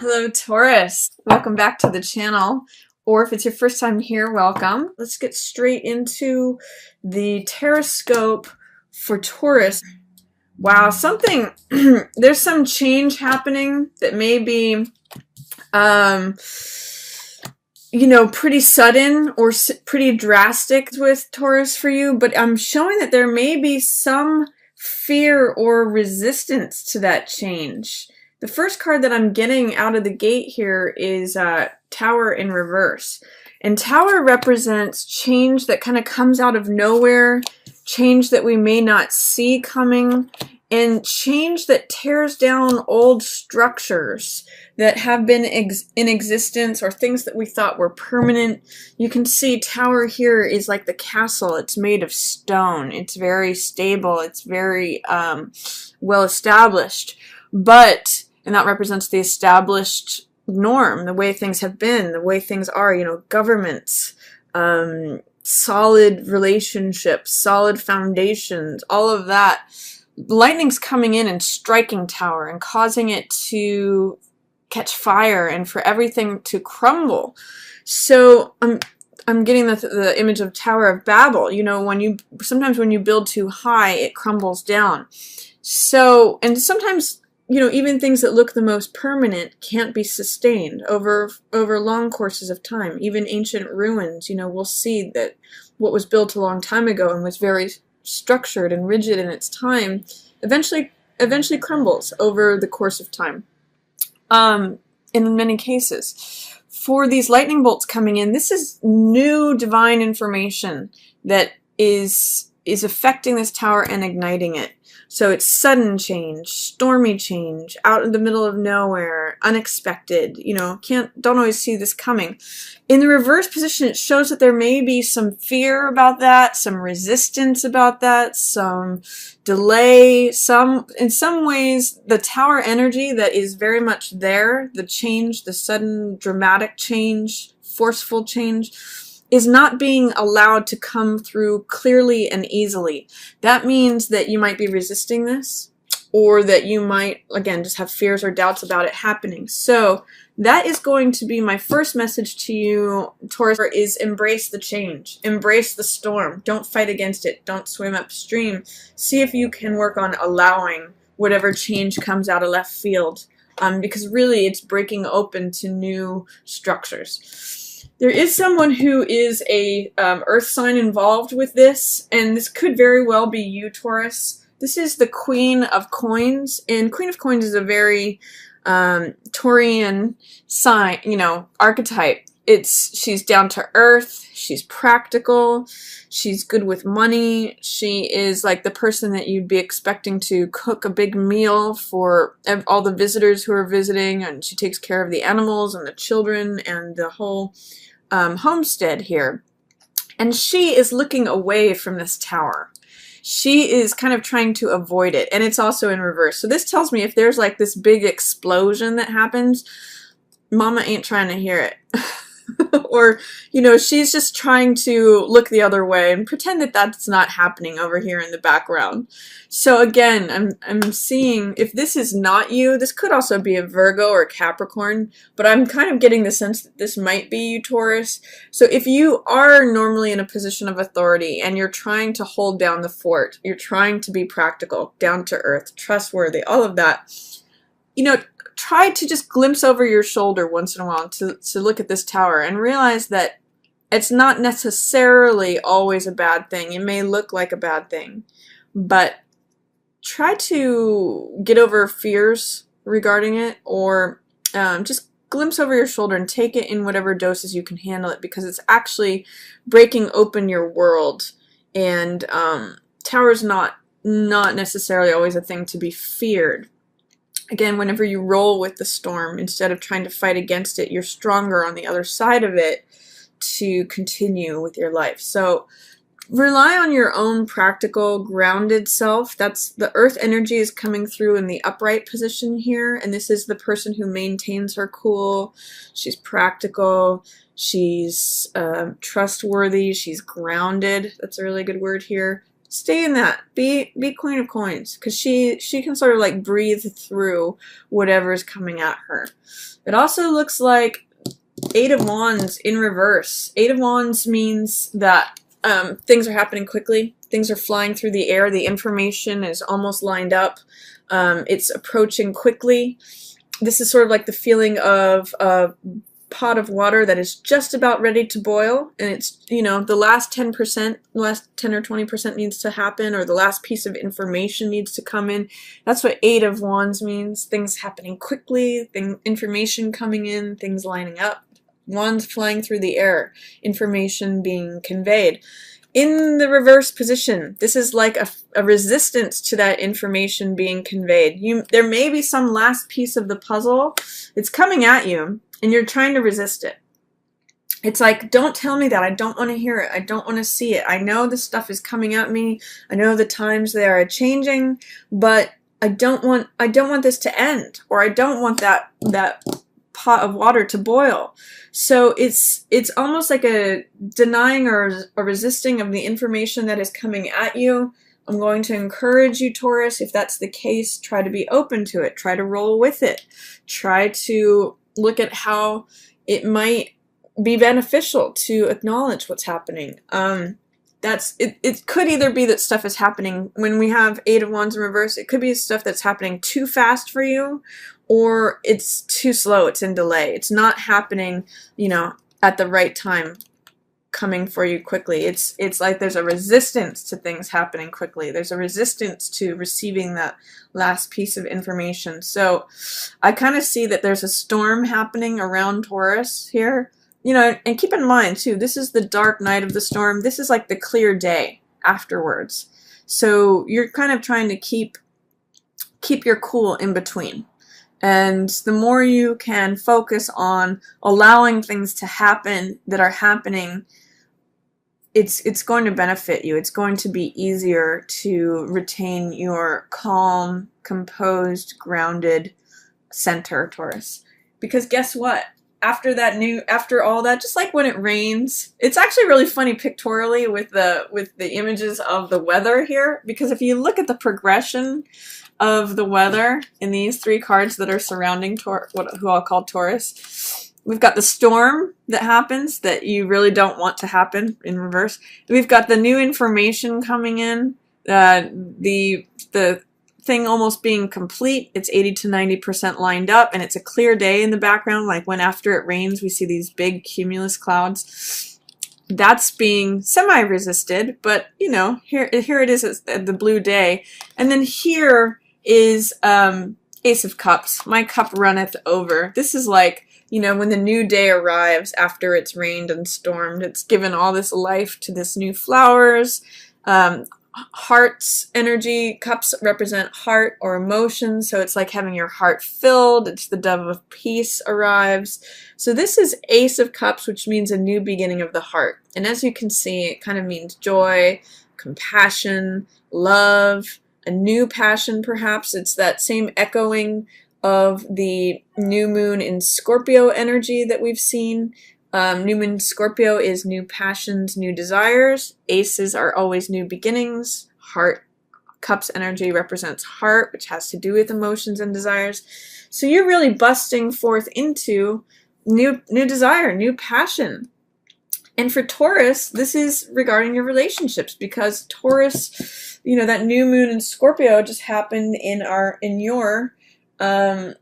Hello, Taurus. Welcome back to the channel. Or if it's your first time here, welcome. Let's get straight into the Terrascope for Taurus. Wow, there's some change happening that may be, pretty sudden or pretty drastic with Taurus for you, but I'm showing that there may be some fear or resistance to that change. The first card that I'm getting out of the gate here is Tower in reverse. And Tower represents change that kind of comes out of nowhere, change that we may not see coming, and change that tears down old structures that have been in existence or things that we thought were permanent. You can see Tower here is like the castle. It's made of stone. It's very stable. It's very well established. And that represents the established norm, the way things have been, the way things are, governments, solid relationships, solid foundations, all of that. Lightning's coming in and striking Tower and causing it to catch fire and for everything to crumble. So I'm getting the image of Tower of Babel. Sometimes when you build too high, it crumbles down. So, and sometimes even things that look the most permanent can't be sustained over long courses of time. Even ancient ruins, we'll see that what was built a long time ago and was very structured and rigid in its time eventually crumbles over the course of time. In many cases. For these lightning bolts coming in, this is new divine information that is affecting this tower and igniting it. So it's sudden change, stormy change, out in the middle of nowhere, unexpected, don't always see this coming. In the reverse position, it shows that there may be some fear about that, some resistance about that, some delay, in some ways, the tower energy that is very much there, the change, the sudden dramatic change, forceful change, is not being allowed to come through clearly and easily. That means that you might be resisting this, or that you might, again, just have fears or doubts about it happening. So that is going to be my first message to you, Taurus, is embrace the change. Embrace the storm. Don't fight against it. Don't swim upstream. See if you can work on allowing whatever change comes out of left field, because really it's breaking open to new structures. There is someone who is a earth sign involved with this, and this could very well be you, Taurus. This is the Queen of Coins, and Queen of Coins is a very Taurian sign, archetype. She's down to earth, she's practical, she's good with money, she is like the person that you'd be expecting to cook a big meal for all the visitors who are visiting, and she takes care of the animals and the children and the whole homestead here. And she is looking away from this tower. She is kind of trying to avoid it, and it's also in reverse. So this tells me if there's like this big explosion that happens, Mama ain't trying to hear it. Or, she's just trying to look the other way and pretend that that's not happening over here in the background. So again, I'm seeing, if this is not you, this could also be a Virgo or Capricorn, but I'm kind of getting the sense that this might be you, Taurus. So if you are normally in a position of authority and you're trying to hold down the fort, you're trying to be practical, down to earth, trustworthy, all of that, try to just glimpse over your shoulder once in a while to look at this tower and realize that it's not necessarily always a bad thing. It may look like a bad thing, but try to get over fears regarding it, or just glimpse over your shoulder and take it in whatever doses you can handle it, because it's actually breaking open your world. And tower's not necessarily always a thing to be feared. Again, whenever you roll with the storm, instead of trying to fight against it, you're stronger on the other side of it to continue with your life. So rely on your own practical, grounded self. That's the earth energy is coming through in the upright position here. And this is the person who maintains her cool. She's practical. She's trustworthy. She's grounded. That's a really good word here. Stay in that. Be Queen of Coins, because she can sort of like breathe through whatever's coming at her. It also looks like Eight of Wands in reverse. Eight of Wands means that things are happening quickly. Things are flying through the air. The information is almost lined up. It's approaching quickly. This is sort of like the feeling of a pot of water that is just about ready to boil, and it's, you know, the last 10%, last 10 or 20% needs to happen, or the last piece of information needs to come in. That's what Eight of Wands means. Things happening quickly, information coming in, things lining up, wands flying through the air, information being conveyed. In the reverse position, this is like a resistance to that information being conveyed. There may be some last piece of the puzzle. It's coming at you, and you're trying to resist it. It's like, don't tell me that. I don't want to hear it. I don't want to see it. I know this stuff is coming at me. I know the times they are changing, but I don't want this to end, or I don't want that pot of water to boil. So it's almost like a denying or a resisting of the information that is coming at you. I'm going to encourage you, Taurus, if that's the case, try to be open to it. Try to roll with it. Try to look at how it might be beneficial to acknowledge what's happening. It could either be that stuff is happening when we have Eight of Wands in reverse. It could be stuff that's happening too fast for you, or it's too slow, it's in delay. It's not happening, you know, at the right time, coming for you quickly. It's like there's a resistance to things happening quickly. There's a resistance to receiving that last piece of information. So I kind of see that there's a storm happening around Taurus here. You know, and keep in mind too, this is the dark night of the storm. This is like the clear day afterwards. So you're kind of trying to keep your cool in between. And the more you can focus on allowing things to happen that are happening, it's going to benefit you. It's going to be easier to retain your calm, composed, grounded center, Taurus. Because guess what? After all that, just like when it rains, it's actually really funny pictorially with the images of the weather here, because if you look at the progression of the weather in these three cards that are surrounding who I'll call Taurus, we've got the storm that happens that you really don't want to happen in reverse. We've got the new information coming in, the thing almost being complete. It's 80 to 90% lined up, and it's a clear day in the background, like when after it rains we see these big cumulus clouds. That's being semi-resisted, but you know, here it is, the blue day. And then here is Ace of Cups. My cup runneth over. This is like, you know, when the new day arrives after it's rained and stormed, it's given all this life to this new flowers. Heart's energy, cups represent heart or emotion, so it's like having your heart filled. It's the dove of peace arrives. So this is Ace of Cups, which means a new beginning of the heart. And as you can see, it kind of means joy, compassion, love, a new passion perhaps. It's that same echoing of the new moon in Scorpio energy that we've seen. New moon Scorpio is new passions, new desires. Aces are always new beginnings. Heart, Cups energy represents heart, which has to do with emotions and desires. So you're really busting forth into new desire, new passion. And for Taurus, this is regarding your relationships, because Taurus, you know, that new moon in Scorpio just happened in your 7th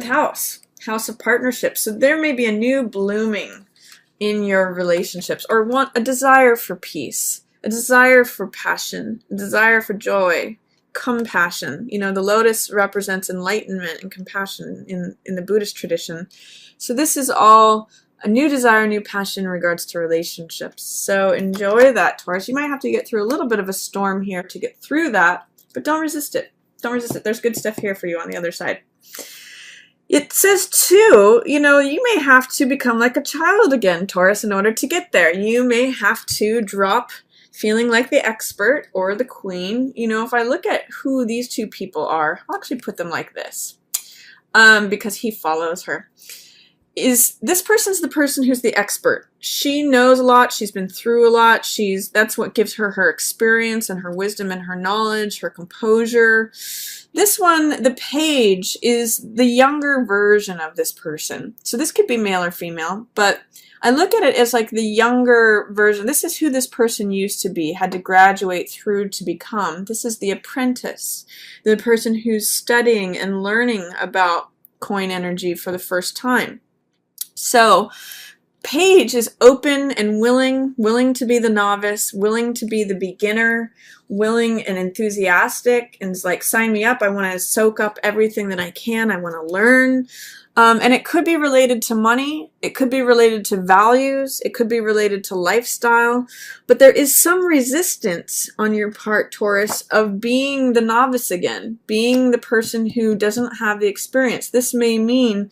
house. House of partnerships. So there may be a new blooming in your relationships, or a desire for peace, a desire for passion, a desire for joy, compassion. You know, the lotus represents enlightenment and compassion in the Buddhist tradition. So this is all a new desire, new passion in regards to relationships. So enjoy that, Taurus. You might have to get through a little bit of a storm here to get through that, but don't resist it. Don't resist it. There's good stuff here for you on the other side. It says, too, you know, you may have to become like a child again, Taurus, in order to get there. You may have to drop feeling like the expert or the queen. You know, if I look at who these two people are, I'll actually put them like this, because he follows her. is this person's the person who's the expert. She knows a lot. She's been through a lot. That's what gives her her experience and her wisdom and her knowledge, her composure. This one, the page, is the younger version of this person. So this could be male or female, but I look at it as like the younger version. This is who this person used to be, had to graduate through to become. This is the apprentice, the person who's studying and learning about coin energy for the first time. So page is open and willing to be the novice, willing to be the beginner, willing and enthusiastic, and is like, sign me up. I want to soak up everything that I can. I want to learn. And it could be related to money. It could be related to values. It could be related to lifestyle. But there is some resistance on your part, Taurus, of being the novice again, being the person who doesn't have the experience. This may mean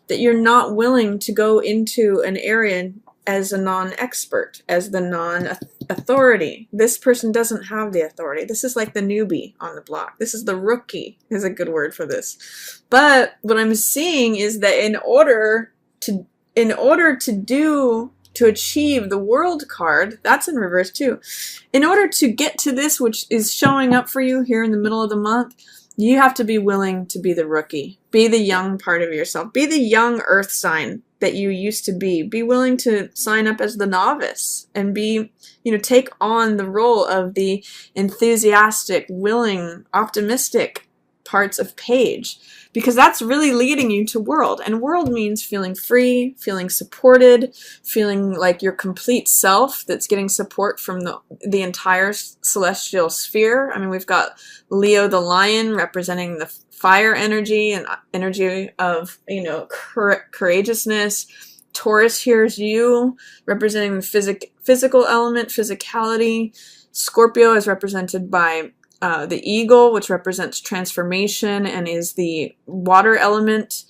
that you're not willing to go into an area as a non-expert, as the non-authority. This person doesn't have the authority. This is like the newbie on the block. This is the rookie, is a good word for this. But what I'm seeing is that in order to achieve the world card, that's in reverse too, in order to get to this, which is showing up for you here in the middle of the month, you have to be willing to be the rookie. Be the young part of yourself. Be the young earth sign that you used to be. Be willing to sign up as the novice and take on the role of the enthusiastic, willing, optimistic parts of page, because that's really leading you to world. And world means feeling free, feeling supported, feeling like your complete self that's getting support from the entire celestial sphere. I mean, we've got Leo the lion representing the fire energy and energy of, courageousness. Taurus here is you, representing the physical element, physicality. Scorpio is represented by the eagle, which represents transformation and is the water element.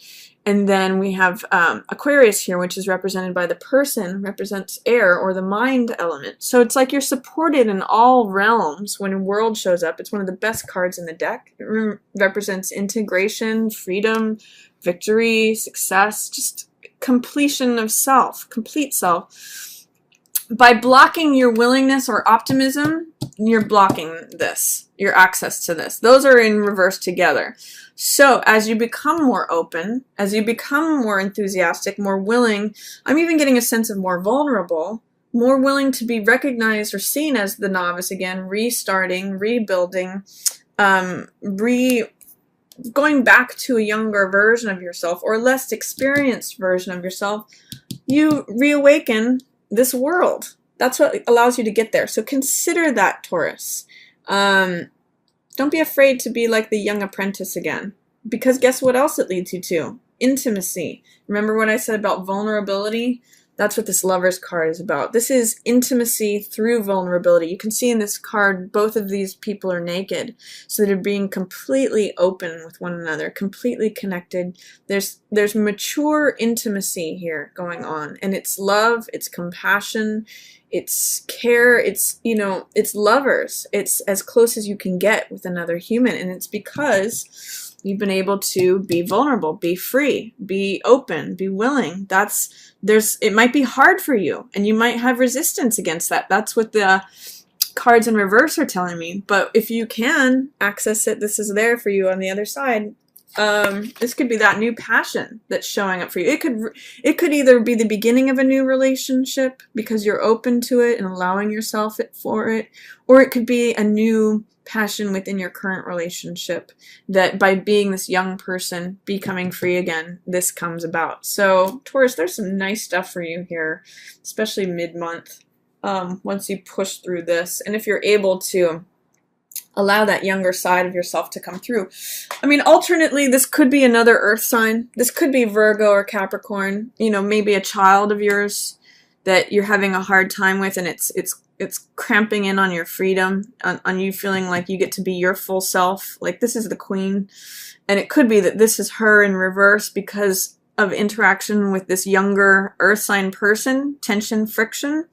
And then we have Aquarius here, which is represented by the person, represents air or the mind element. So it's like you're supported in all realms when world shows up. It's one of the best cards in the deck. It represents integration, freedom, victory, success, just completion of self, complete self. By blocking your willingness or optimism, you're blocking this, your access to this. Those are in reverse together. So as you become more open, as you become more enthusiastic, more willing, I'm even getting a sense of more vulnerable, more willing to be recognized or seen as the novice again, restarting, rebuilding, going back to a younger version of yourself or less experienced version of yourself, you reawaken this world. That's what allows you to get there. So consider that, Taurus. Don't be afraid to be like the young apprentice again, because guess what else it leads you to? Intimacy. Remember what I said about vulnerability? That's what this Lover's card is about. This is intimacy through vulnerability. You can see in this card, both of these people are naked. So they're being completely open with one another, completely connected. There's mature intimacy here going on. And it's love, it's compassion, it's care, it's lovers. It's as close as you can get with another human. And it's because you've been able to be vulnerable, be free, be open, be willing. It might be hard for you, and you might have resistance against that. That's what the cards in reverse are telling me. But if you can access it, this is there for you on the other side. This could be that new passion that's showing up for you. It could either be the beginning of a new relationship because you're open to it and allowing yourself for it, or it could be a new passion within your current relationship that by being this young person becoming free again, this comes about. So Taurus, there's some nice stuff for you here, especially mid-month, once you push through this. And if you're able to allow that younger side of yourself to come through. I mean, alternately, this could be another earth sign. This could be Virgo or Capricorn, maybe a child of yours that you're having a hard time with, and it's cramping in on your freedom, on you feeling like you get to be your full self. Like, this is the queen. And it could be that this is her in reverse because of interaction with this younger earth sign person, tension, friction.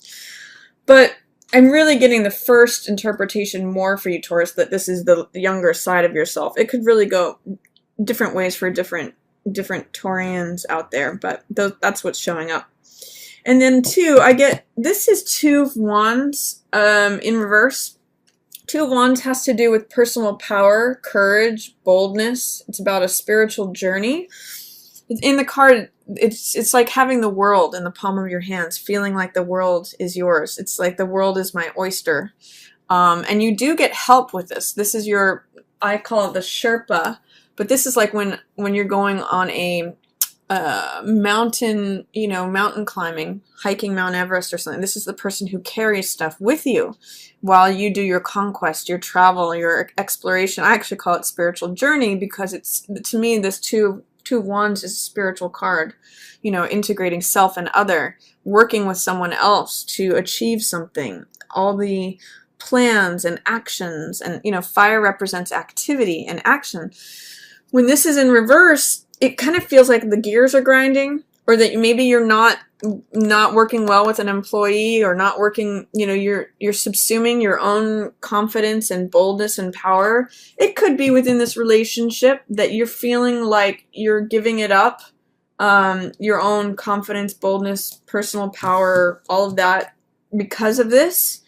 But I'm really getting the first interpretation more for you, Taurus, that this is the younger side of yourself. It could really go different ways for different different Taurians out there, but that's what's showing up. And then 2, I get, this is 2 of Wands in reverse. 2 of Wands has to do with personal power, courage, boldness. It's about a spiritual journey. In the card, it's like having the world in the palm of your hands, feeling like the world is yours. It's like the world is my oyster. And you do get help with this. This is your, I call it the Sherpa, but this is like when you're going on a mountain, mountain climbing, hiking Mount Everest or something. This is the person who carries stuff with you while you do your conquest, your travel, your exploration. I actually call it spiritual journey because it's, to me, this two of Wands is a spiritual card, integrating self and other, working with someone else to achieve something, all the plans and actions, and fire represents activity and action. When this is in reverse, it kind of feels like the gears are grinding, or that maybe you're not working well with an employee, or not working, you're subsuming your own confidence and boldness and power. It could be within this relationship that you're feeling like you're giving it up, your own confidence, boldness, personal power, all of that because of this.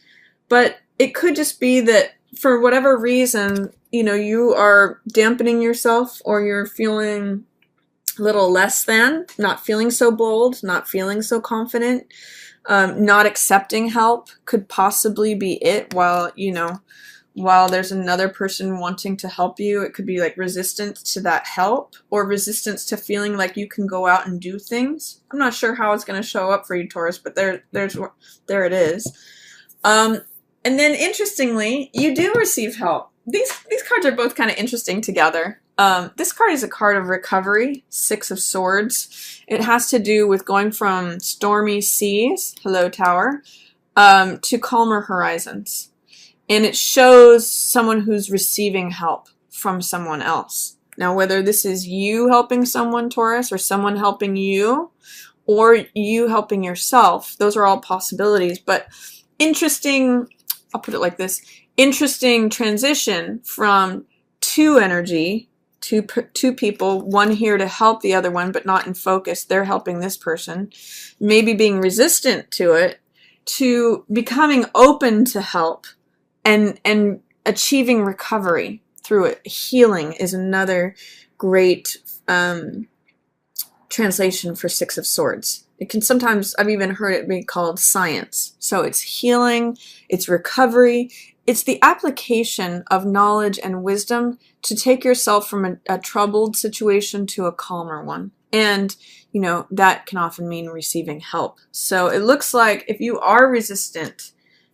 But it could just be that for whatever reason, you are dampening yourself, or you're feeling little less than, not feeling so bold, not feeling so confident, not accepting help could possibly be it, while there's another person wanting to help you. It could be like resistance to that help, or resistance to feeling like you can go out and do things. I'm not sure how it's going to show up for you, Taurus, but there it is. And then interestingly, you do receive help. These cards are both kind of interesting together. This card is a card of recovery, 6 of Swords. It has to do with going from stormy seas, hello Tower, to calmer horizons. And it shows someone who's receiving help from someone else. Now, whether this is you helping someone, Taurus, or someone helping you, or you helping yourself, those are all possibilities. But interesting, I'll put it like this, interesting transition from 2 energy, two people, one here to help the other one, but not in focus. They're helping this person, maybe being resistant to it, to becoming open to help and achieving recovery through it. Healing is another great translation for 6 of Swords. It can sometimes, I've even heard it be called science. So it's healing, it's recovery, it's the application of knowledge and wisdom to take yourself from a troubled situation to a calmer one. And, that can often mean receiving help. So it looks like if you are resistant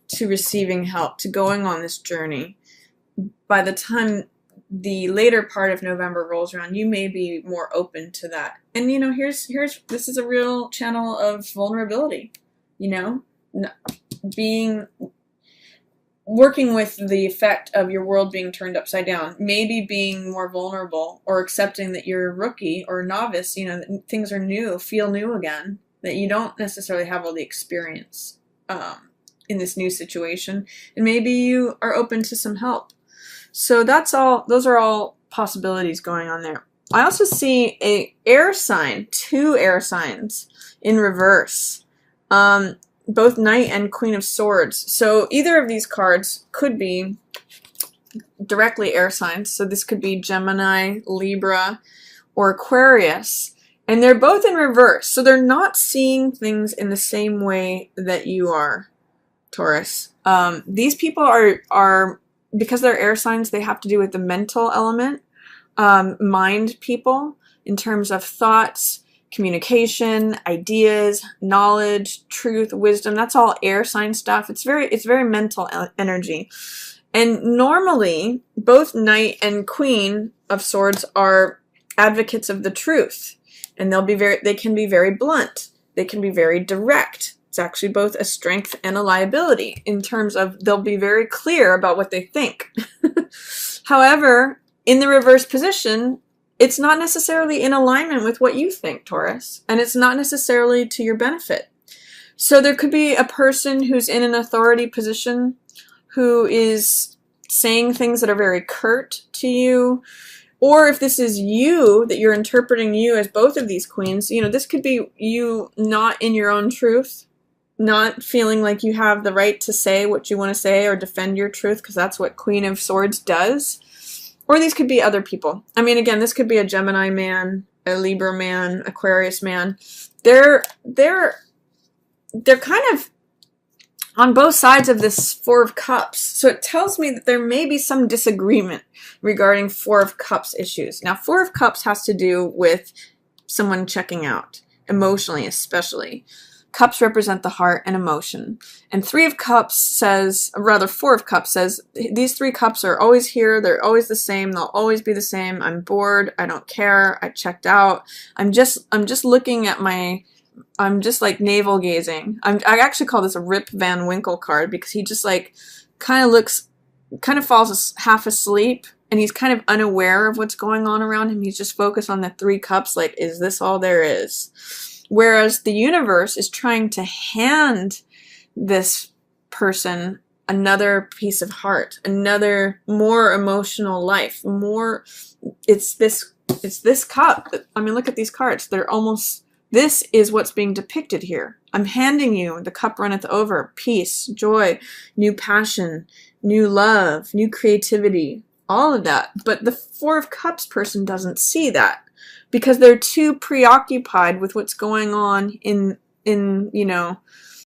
to receiving help, to going on this journey, by the time the later part of November rolls around, you may be more open to that. And, this is a real channel of vulnerability, working with the effect of your world being turned upside down, maybe being more vulnerable, or accepting that you're a rookie or a novice, that things are new, feel new again, that you don't necessarily have all the experience in this new situation, and maybe you are open to some help. So those are all possibilities going on there. I also see a air sign, 2 air signs in reverse. Both Knight and Queen of Swords. So either of these cards could be directly air signs. So this could be Gemini, Libra, or Aquarius. And they're both in reverse. So they're not seeing things in the same way that you are, Taurus. These people are, because they're air signs, they have to do with the mental element, mind people, in terms of thoughts, communication, ideas, knowledge, truth, wisdom. That's all air sign stuff. It's very mental energy. And normally, both Knight and Queen of Swords are advocates of the truth. And they can be very blunt. They can be very direct. It's actually both a strength and a liability in terms of they'll be very clear about what they think. However, in the reverse position, it's not necessarily in alignment with what you think, Taurus, and it's not necessarily to your benefit. So there could be a person who's in an authority position who is saying things that are very curt to you, Or if this is you, that you're interpreting you as both of these queens, you know, this could be you not in your own truth, not feeling like you have the right to say what you want to say or defend your truth, because that's what Queen of Swords does. Or these could be other people. I mean, again, this could be a Gemini man, a Libra man, Aquarius man. They're kind of on both sides of this Four of Cups. So it tells me that there may be some disagreement regarding Four of Cups issues. Now, Four of Cups has to do with someone checking out, emotionally especially. Cups represent the heart and emotion. And Three of Cups says, or rather Four of Cups says, these three cups are always here. They're always the same. They'll always be the same. I'm bored. I don't care. I checked out. I'm just looking at I'm just like navel gazing. I actually call this a Rip Van Winkle card, because he just like kind of falls half asleep, and he's kind of unaware of what's going on around him. He's just focused on the three cups, like, is this all there is? Whereas the universe is trying to hand this person another piece of heart, another more emotional life, more, it's this cup. I mean, look at these cards. They're almost, this is what's being depicted here. I'm handing you the cup runneth over, peace, joy, new passion, new love, new creativity, all of that. But the Four of Cups person doesn't see that, because they're too preoccupied with what's going on in you know,